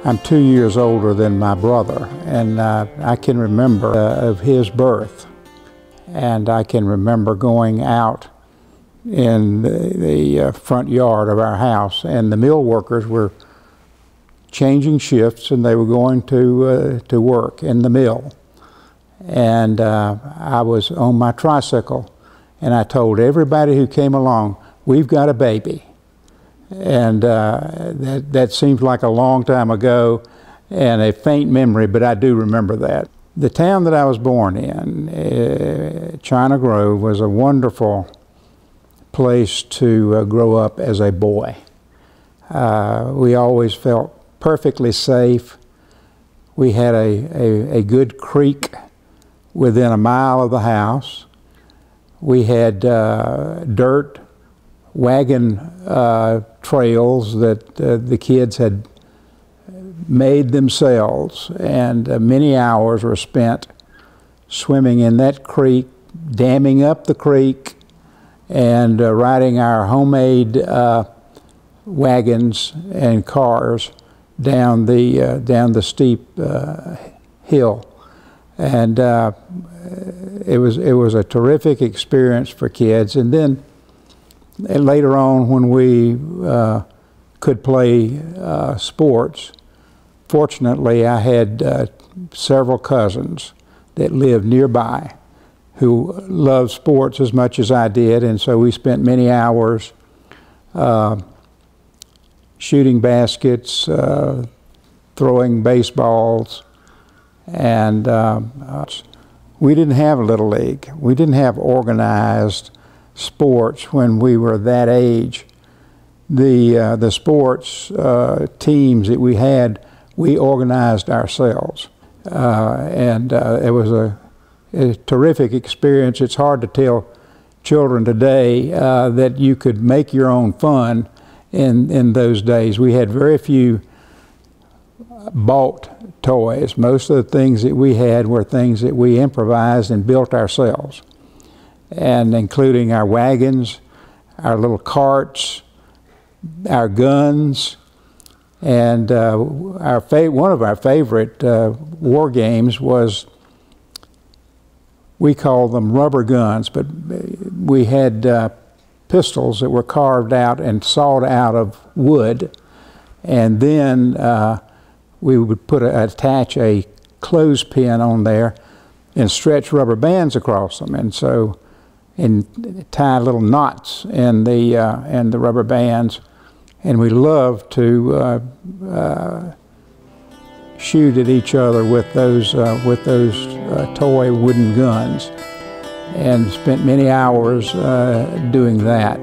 I'm 2 years older than my brother, and I can remember of his birth. And I can remember going out in the front yard of our house, and the mill workers were changing shifts, and they were going to work in the mill. And I was on my tricycle, and I told everybody who came along, "We've got a baby." And that seems like a long time ago and a faint memory, but I do remember that. The town that I was born in, China Grove, was a wonderful place to grow up as a boy. We always felt perfectly safe. We had a good creek within a mile of the house. We had dirt wagon trails that the kids had made themselves, and many hours were spent swimming in that creek, damming up the creek, and riding our homemade wagons and cars down the steep hill. And it was a terrific experience for kids. And then later on, when we could play sports, fortunately I had several cousins that lived nearby who loved sports as much as I did, and so we spent many hours shooting baskets, throwing baseballs, and we didn't have a Little League. We didn't have organized sports when we were that age. The sports teams that we had, we organized ourselves, and it was a terrific experience. It's hard to tell children today that you could make your own fun in those days. We had very few bought toys. Most of the things that we had were things that we improvised and built ourselves, and including our wagons, our little carts, our guns, and one of our favorite war games was, we called them rubber guns, but we had pistols that were carved out and sawed out of wood, and then we would attach a clothespin on there and stretch rubber bands across them, and tie little knots in the rubber bands, and we loved to shoot at each other with those toy wooden guns, and spent many hours doing that.